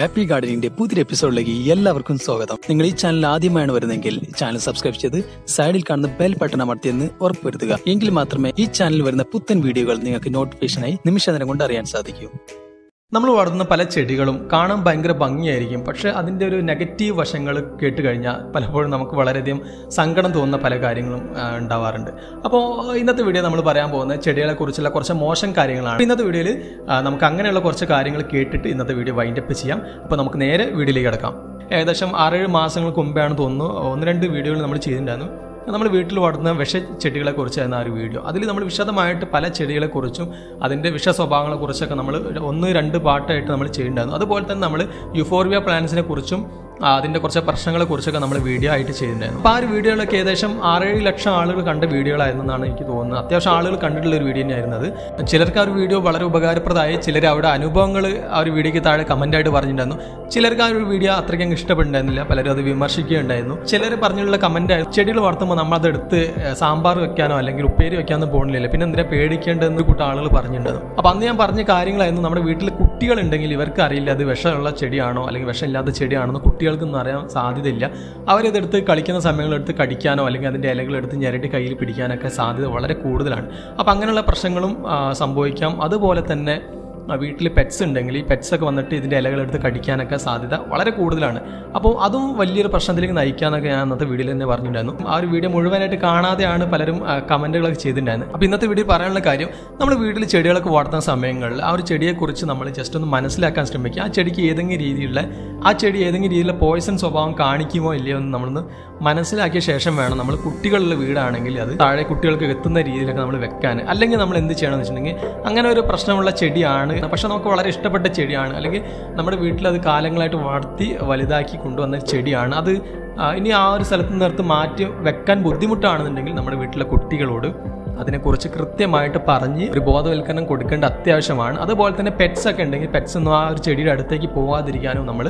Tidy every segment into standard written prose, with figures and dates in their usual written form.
Happy ഗാർഡനിന്റെ പുതിയ എപ്പിസോഡിലേക്ക് എല്ലാവർക്കും സ്വാഗതം. നിങ്ങൾ ഈ ചാനൽ ആദ്യമായാണ് വരുന്നതെങ്കിൽ ചാനൽ സബ്സ്ക്രൈബ് ചെയ്ത് സൈഡിൽ കാണുന്ന ബെൽ ബട്ടൺ അമർത്തിയെന്ന് ഉറപ്പുവരുത്തുക. എങ്കിൽ മാത്രമേ ഈ ചാനലിൽ വരുന്ന പുത്തൻ വീഡിയോകൾ നിങ്ങൾക്ക് നോട്ടിഫിക്കേഷനായി നിമിഷനേരം കൊണ്ട് അറിയാൻ സാധിക്കൂ. നമ്മൾ വളർത്തുന്ന പല ചെടികളും കാണാൻ ഭയങ്കര ഭംഗിയായിരിക്കും. പക്ഷെ അതിൻ്റെ ഒരു നെഗറ്റീവ് വശങ്ങൾ കേട്ട് കഴിഞ്ഞാൽ പലപ്പോഴും നമുക്ക് വളരെയധികം സങ്കടം തോന്നുന്ന പല കാര്യങ്ങളും ഉണ്ടാവാറുണ്ട്. അപ്പോൾ ഇന്നത്തെ വീഡിയോ നമ്മൾ പറയാൻ പോകുന്നത് ചെടികളെ കുറിച്ചുള്ള കുറച്ച് മോശം കാര്യങ്ങളാണ്. ഇന്നത്തെ വീഡിയോയിൽ നമുക്ക് അങ്ങനെയുള്ള കുറച്ച് കാര്യങ്ങൾ കേട്ടിട്ട് ഇന്നത്തെ വീഡിയോ വൈൻഡപ്പ് ചെയ്യാം. അപ്പോൾ നമുക്ക് നേരെ വീഡിയോയിലേക്ക് കിടക്കാം. ഏകദേശം 6-7 മാസങ്ങൾക്ക് മുമ്പാണ് തോന്നുന്നു 1-2 വീഡിയോകൾ നമ്മൾ ചെയ്തിട്ടുണ്ടായിരുന്നു. നമ്മൾ വീട്ടിൽ വളർത്തുന്ന വിഷ ചെടികളെ കുറിച്ചായിരുന്നു ആ ഒരു വീഡിയോ. അതിൽ നമ്മൾ വിശദമായിട്ട് പല ചെടികളെക്കുറിച്ചും അതിൻ്റെ വിഷ സ്വഭാവങ്ങളെക്കുറിച്ചൊക്കെ നമ്മൾ 1-2 പാർട്ടായിട്ട് നമ്മൾ ചെയ്യുന്നുണ്ടായിരുന്നു. അതുപോലെ തന്നെ നമ്മൾ യുഫോർബിയ പ്ലാന്റ്സിനെ കുറിച്ചും അതിൻ്റെ കുറച്ച് പ്രശ്നങ്ങളെ കുറിച്ചൊക്കെ നമ്മൾ വീഡിയോ ആയിട്ട് ചെയ്തിട്ടുണ്ടായിരുന്നു. അപ്പോൾ ആ ഒരു വീഡിയോകളൊക്കെ ഏകദേശം 6-7 ലക്ഷം ആളുകൾ കണ്ട വീഡിയോകളായിരുന്നെന്നാണ് എനിക്ക് തോന്നുന്നത്. അത്യാവശ്യം ആളുകൾ കണ്ടിട്ടുള്ള ഒരു വീഡിയോ തന്നെയായിരുന്നത്. ചിലർക്ക് ആ ഒരു വീഡിയോ വളരെ ഉപകാരപ്രദമായി. ചിലർ അവിടെ അനുഭവങ്ങൾ ആ ഒരു വീഡിയോയ്ക്ക് താഴെ കമൻ്റായിട്ട് പറഞ്ഞിട്ടുണ്ടായിരുന്നു. ചിലർക്ക് ആ ഒരു വീഡിയോ അത്രയ്ക്കും ഇഷ്ടപ്പെട്ടിട്ടുണ്ടായിരുന്നില്ല. പലരും അത് വിമർശിക്കുകയുണ്ടായിരുന്നു. ചിലർ പറഞ്ഞുള്ള കമൻ്റായി ചെടികൾ വളർത്തുമ്പോൾ നമ്മളതെടുത്ത് സാമ്പാർ വെക്കാനോ അല്ലെങ്കിൽ ഉപ്പേരി വെക്കാനോ പോകുന്നില്ല, പിന്നെ എന്തിനാ പേടിക്കേണ്ടതെന്ന് കൂട്ടം ആളുകൾ പറഞ്ഞിട്ടുണ്ടായിരുന്നു. അപ്പോൾ അന്ന് ഞാൻ പറഞ്ഞ കാര്യങ്ങളായിരുന്നു. നമ്മുടെ വീട്ടിൽ കുട്ടികളുണ്ടെങ്കിൽ ഇവർക്ക് അറിയില്ല അത് വിഷമുള്ള ചെടിയാണോ അല്ലെങ്കിൽ വിഷമില്ലാത്ത ചെടിയാണോ കുട്ടികൾക്കൊന്നും അറിയാൻ സാധ്യതയില്ല. അവരിതെടുത്ത് കളിക്കുന്ന സമയങ്ങളെടുത്ത് കടിക്കാനോ അല്ലെങ്കിൽ അതിൻ്റെ ഇലകളെടുത്ത് ഞെരട്ടി കയ്യിൽ പിടിക്കാനൊക്കെ സാധ്യത വളരെ കൂടുതലാണ്. അപ്പോൾ അങ്ങനെയുള്ള പ്രശ്നങ്ങളും സംഭവിക്കാം. അതുപോലെ തന്നെ വീട്ടിൽ പെറ്റ്സ് ഉണ്ടെങ്കിൽ ഈ പെറ്റ്സൊക്കെ വന്നിട്ട് ഇതിൻ്റെ ഇലകളെടുത്ത് കടിക്കാനൊക്കെ സാധ്യത വളരെ കൂടുതലാണ്. അപ്പോൾ അതും വലിയൊരു പ്രശ്നത്തിലേക്ക് നയിക്കാനൊക്കെ ഞാൻ അന്നത്തെ വീഡിയോയിൽ തന്നെ പറഞ്ഞിട്ടുണ്ടായിരുന്നു. ആ ഒരു വീഡിയോ മുഴുവനായിട്ട് കാണാതെയാണ് പലരും കമൻറ്റുകളൊക്കെ ചെയ്തിട്ടുണ്ടായിരുന്നത്. അപ്പോൾ ഇന്നത്തെ വീഡിയോ പറയാനുള്ള കാര്യം, നമ്മൾ വീട്ടിൽ ചെടികളൊക്കെ വളർത്തുന്ന സമയങ്ങളിൽ ആ ഒരു ചെടിയെക്കുറിച്ച് നമ്മൾ ജസ്റ്റ് ഒന്ന് മനസ്സിലാക്കാൻ ശ്രമിക്കുക. ആ ചെടിക്ക് ഏതെങ്കിലും രീതിയിലുള്ള പോയിസൺ സ്വഭാവം കാണിക്കുമോ ഇല്ലയോ എന്ന് നമ്മളൊന്ന് മനസ്സിലാക്കിയ ശേഷം വേണം നമ്മൾ കുട്ടികളുടെ വീടാണെങ്കിൽ അത് താഴെ കുട്ടികൾക്ക് എത്തുന്ന രീതിയിലൊക്കെ നമ്മൾ വെക്കാൻ. അല്ലെങ്കിൽ നമ്മൾ എന്ത് ചെയ്യണമെന്ന് വെച്ചിട്ടുണ്ടെങ്കിൽ അങ്ങനെ ഒരു പ്രശ്നമുള്ള ചെടിയാണ്, പക്ഷെ നമുക്ക് വളരെ ഇഷ്ടപ്പെട്ട ചെടിയാണ്, അല്ലെങ്കിൽ നമ്മുടെ വീട്ടിൽ അത് കാലങ്ങളായിട്ട് വളർത്തി വലുതാക്കി കൊണ്ടുവന്ന ചെടിയാണ്, അത് ഇനി ആ ഒരു സ്ഥലത്ത് നിർത്ത് മാറ്റി വെക്കാൻ ബുദ്ധിമുട്ടാണെന്നുണ്ടെങ്കിൽ നമ്മുടെ വീട്ടിലെ കുട്ടികളോട് അതിനെക്കുറിച്ച് കൃത്യമായിട്ട് പറഞ്ഞ് ഒരു ബോധവൽക്കരണം കൊടുക്കേണ്ട അത്യാവശ്യമാണ്. അതുപോലെ തന്നെ പെറ്റ്സ് ഒക്കെ ഉണ്ടെങ്കിൽ പെറ്റ്സ് ഒന്നും ആ ഒരു ചെടിയുടെ അടുത്തേക്ക് പോകാതിരിക്കാനും നമ്മൾ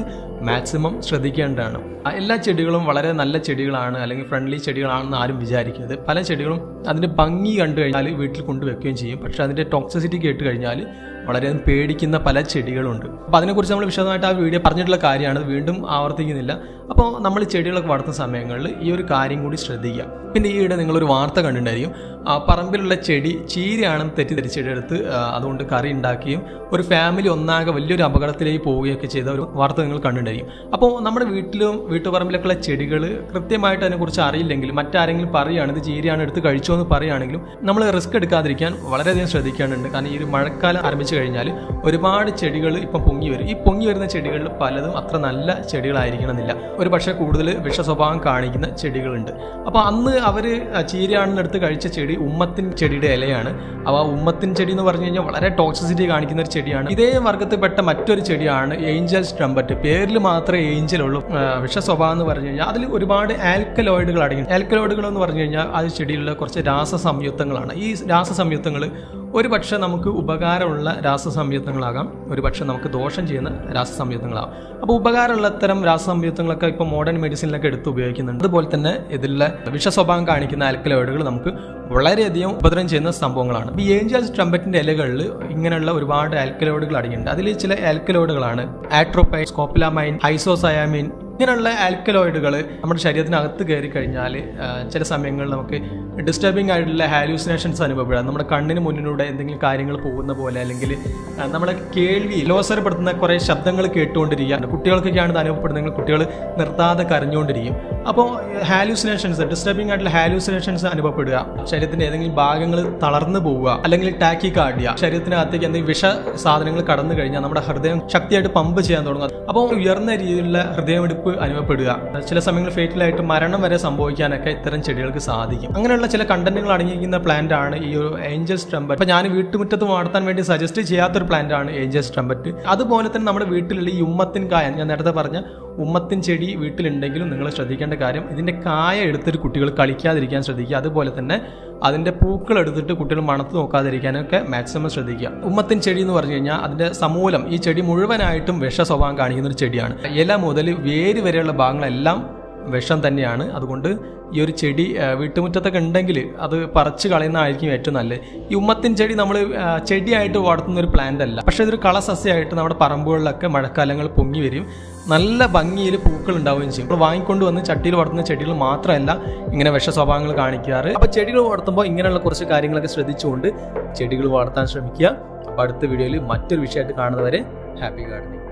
മാക്സിമം ശ്രദ്ധിക്കേണ്ടതാണ്. എല്ലാ ചെടികളും വളരെ നല്ല ചെടികളാണ് അല്ലെങ്കിൽ ഫ്രണ്ട്ലി ചെടികളാണെന്ന് ആരും വിചാരിക്കരുത്. പല ചെടികളും അതിൻ്റെ ഭംഗി കണ്ടു കഴിഞ്ഞാൽ വീട്ടിൽ കൊണ്ടുവെക്കുകയും ചെയ്യും. പക്ഷേ അതിൻ്റെ ടോക്സിസിറ്റി കേട്ട് കഴിഞ്ഞാൽ വളരെ പേടിക്കുന്ന പല ചെടികളുണ്ട്. അപ്പോൾ അതിനെക്കുറിച്ച് നമ്മൾ വിശദമായിട്ട് ആ വീഡിയോ പറഞ്ഞിട്ടുള്ള കാര്യമാണ്, വീണ്ടും ആവർത്തിക്കുന്നില്ല. അപ്പോൾ നമ്മൾ ചെടികളൊക്കെ വളർത്തുന്ന സമയങ്ങളിൽ ഈ ഒരു കാര്യം കൂടി ശ്രദ്ധിക്കുക. പിന്നെ ഈയിടെ നിങ്ങളൊരു വാർത്ത കണ്ടിട്ടുണ്ടായിരിക്കും, പറമ്പിലുള്ള ചെടി ചീരയാണെന്ന് തെറ്റിദ്ധരിച്ചെടുത്ത് അതുകൊണ്ട് കറി ഉണ്ടാക്കുകയും ഒരു ഫാമിലി ഒന്നാകെ വലിയൊരു അപകടത്തിലേക്ക് പോവുകയൊക്കെ ചെയ്ത ഒരു വാർത്ത നിങ്ങൾ കണ്ടിട്ടുണ്ടായിരിക്കും. അപ്പോൾ നമ്മുടെ വീട്ടുപറമ്പിലൊക്കെയുള്ള ചെടികൾ കൃത്യമായിട്ട് അതിനെക്കുറിച്ച് അറിയില്ലെങ്കിലും മറ്റാരെങ്കിലും പറയുകയാണ് ഇത് ചീരയാണ് എടുത്ത് കഴിച്ചോ എന്ന് പറയുകയാണെങ്കിലും നമ്മൾ റിസ്ക് എടുക്കാതിരിക്കാൻ വളരെയധികം ശ്രദ്ധിക്കേണ്ടതുണ്ട്. കാരണം ഈ ഒരു മഴക്കാലം ആരംഭിച്ചു കഴിഞ്ഞാൽ ഒരുപാട് ചെടികൾ ഇപ്പം പൊങ്ങി വരും. ഈ പൊങ്ങി വരുന്ന ചെടികളിൽ പലതും അത്ര നല്ല ചെടികളായിരിക്കണമെന്നില്ല, ഒരു പക്ഷേ കൂടുതൽ വിഷ സ്വഭാവം കാണിക്കുന്ന ചെടികളുണ്ട്. അപ്പോൾ അന്ന് അവർ ചീരയാണെന്ന് എടുത്ത് കഴിച്ച ചെടി ഉമ്മത്തിൻ ചെടിയുടെ ഇലയാണ്. അപ്പോൾ ആ ഉമ്മത്തിൻ ചെടി എന്ന് പറഞ്ഞു കഴിഞ്ഞാൽ വളരെ ടോക്സിസിറ്റി കാണിക്കുന്ന ഒരു ചെടിയാണ്. ഇതേ വർഗത്തിൽപ്പെട്ട മറ്റൊരു ചെടിയാണ് ഏഞ്ചൽ സ്ട്രംബറ്റ്. പേരിൽ മാത്രമേ ഏഞ്ചൽ ഉള്ളൂ. വിഷ സ്വഭാവം എന്ന് പറഞ്ഞു കഴിഞ്ഞാൽ അതിൽ ഒരുപാട് ആൽക്കലോയിഡുകൾ അടങ്ങി. ആൽക്കലോയിഡുകൾ എന്ന് പറഞ്ഞു കഴിഞ്ഞാൽ അത് ചെടിയിലുള്ള കുറച്ച് രാസസംയുക്തങ്ങളാണ്. ഈ രാസസംയുക്തങ്ങൾ ഒരു പക്ഷേ നമുക്ക് ഉപകാരമുള്ള രാസസംയുക്തങ്ങളാകാം, ഒരു പക്ഷേ നമുക്ക് ദോഷം ചെയ്യുന്ന രാസസംയുക്തങ്ങളാകാം. അപ്പോൾ ഉപകാരമുള്ള തരം രാസസംയുക്തങ്ങളൊക്കെ ഇപ്പോൾ മോഡേൺ മെഡിസിനിലൊക്കെ എടുത്ത് ഉപയോഗിക്കുന്നുണ്ട്. അതുപോലെ തന്നെ ഇതിലുള്ള വിഷ സ്വഭാവം കാണിക്കുന്ന ആൽക്കലോയിഡുകൾ നമുക്ക് വളരെയധികം ഉപദ്രവം ചെയ്യുന്ന സംഭവങ്ങളാണ്. ഈ ഏഞ്ചൽ സ്ട്രംബറ്റിന്റെ ഇലകളിൽ ഇങ്ങനെയുള്ള ഒരുപാട് ആൽക്കലോയിഡുകൾ അടങ്ങിയിട്ടുണ്ട്. അതിൽ ചില ആൽക്കലോയിഡുകളാണ് ആട്രോപൈൻ, സ്കോപ്പിലാമൈൻ, ഐസോസയാമിൻ. ഇങ്ങനെയുള്ള ആൽക്കലോയിഡുകൾ നമ്മുടെ ശരീരത്തിനകത്ത് കയറി കഴിഞ്ഞാൽ ചില സമയങ്ങളിൽ നമുക്ക് ഡിസ്റ്റർബിംഗ് ആയിട്ടുള്ള ഹാലൂസിനേഷൻസ് അനുഭവപ്പെടാം. നമ്മുടെ കണ്ണിന് മുന്നിലൂടെ എന്തെങ്കിലും കാര്യങ്ങൾ പോകുന്ന പോലെ, അല്ലെങ്കിൽ നമ്മളെ കേൾവി ലോസരപ്പെടുത്തുന്ന കുറേ ശബ്ദങ്ങൾ കേട്ടുകൊണ്ടിരിക്കുക. കുട്ടികൾക്കൊക്കെയാണ് ഇത് അനുഭവപ്പെടുന്നതെങ്കിൽ കുട്ടികൾ നിർത്താതെ കരഞ്ഞുകൊണ്ടിരിക്കും. അപ്പോൾ ഹാലൂസിനേഷൻസ്, ഡിസ്റ്റർബിംഗ് ആയിട്ടുള്ള ഹാലൂസിനേഷൻസ് അനുഭവപ്പെടുക, ശരീരത്തിന്റെ ഏതെങ്കിലും ഭാഗങ്ങൾ തളർന്നു പോവുക, അല്ലെങ്കിൽ ടാക്കിക്കാർഡിയ, ശരീരത്തിനകത്തേക്ക് എന്തെങ്കിലും വിഷ സാധനങ്ങൾ കടന്നു കഴിഞ്ഞാൽ നമ്മുടെ ഹൃദയം ശക്തിയായിട്ട് പമ്പ് ചെയ്യാൻ തുടങ്ങുക. അപ്പോൾ ഉയർന്ന രീതിയിലുള്ള ഹൃദയമിടിപ്പ് അനുഭവപ്പെടുക, ചില സമയങ്ങളിൽ ഫേറ്റലായിട്ട് മരണം വരെ സംഭവിക്കാനൊക്കെ ഇത്തരം ചെടികൾക്ക് സാധിക്കും. അങ്ങനെയുള്ള ചില കണ്ടന്റുകൾ അടങ്ങിയിരിക്കുന്ന പ്ലാന്റ് ആണ് ഈ ഒരു ഏഞ്ചൽ സ്ട്രംബറ്റ്. അപ്പോൾ ഞാൻ വീട്ടുമുറ്റത്ത് വളർത്താൻ വേണ്ടി സജസ്റ്റ് ചെയ്യാത്തൊരു പ്ലാന്റ് ആണ് ഏഞ്ചൽ സ്ട്രംബറ്റ്. അതുപോലെ തന്നെ നമ്മുടെ വീട്ടിലുള്ള ഈ ഉമ്മത്തിൻ കായ, ഞാൻ നേരത്തെ പറഞ്ഞ ഉമ്മത്തിൻ ചെടി വീട്ടിലുണ്ടെങ്കിലും നിങ്ങൾ ശ്രദ്ധിക്കേണ്ട കാര്യം, ഇതിന്റെ കായ എടുത്തിട്ട് കുട്ടികൾ കളിക്കാതിരിക്കാൻ ശ്രദ്ധിക്കുക. അതുപോലെ തന്നെ അതിന്റെ പൂക്കൾ എടുത്തിട്ട് കുട്ടികൾ മണത്ത് നോക്കാതിരിക്കാനൊക്കെ മാക്സിമം ശ്രദ്ധിക്കുക. ഉമ്മത്തിൻ ചെടി എന്ന് പറഞ്ഞു കഴിഞ്ഞാൽ അതിന്റെ സമൂലം, ഈ ചെടി മുഴുവനായിട്ടും വിഷ സ്വഭാവം കാണിക്കുന്ന ഒരു ചെടിയാണ്. ഇല മുതൽ വേര് വരെയുള്ള ഭാഗങ്ങളെല്ലാം വിഷം തന്നെയാണ്. അതുകൊണ്ട് ഈ ഒരു ചെടി വീട്ടുമുറ്റത്തൊക്കെ ഉണ്ടെങ്കിൽ അത് പറിച്ച് കളയുന്നതായിരിക്കും ഏറ്റവും നല്ലത്. ഈ ഉമ്മത്തിൻ ചെടി നമ്മൾ ചെടിയായിട്ട് വളർത്തുന്ന ഒരു പ്ലാന്റ് അല്ല, പക്ഷേ ഇതൊരു കളസസ്യമായിട്ട് നമ്മുടെ പറമ്പുകളിലൊക്കെ മഴക്കാലങ്ങൾ പൊങ്ങി വരും. നല്ല ഭംഗിയിൽ പൂക്കൾ ഉണ്ടാവുകയും ചെയ്യും. നമ്മൾ വാങ്ങിക്കൊണ്ട് വന്ന് ചട്ടിയിൽ വളർത്തുന്ന ചെടികൾ മാത്രമല്ല ഇങ്ങനെ വിഷ സ്വഭാവങ്ങൾ കാണിക്കാറ്. അപ്പോൾ ചെടികൾ വളർത്തുമ്പോൾ ഇങ്ങനെയുള്ള കുറച്ച് കാര്യങ്ങളൊക്കെ ശ്രദ്ധിച്ചുകൊണ്ട് ചെടികൾ വളർത്താൻ ശ്രമിക്കുക. അപ്പോൾ അടുത്ത വീഡിയോയിൽ മറ്റൊരു വിഷയമായിട്ട് കാണുന്നവരെ ഹാപ്പി ഗാർഡനിങ്.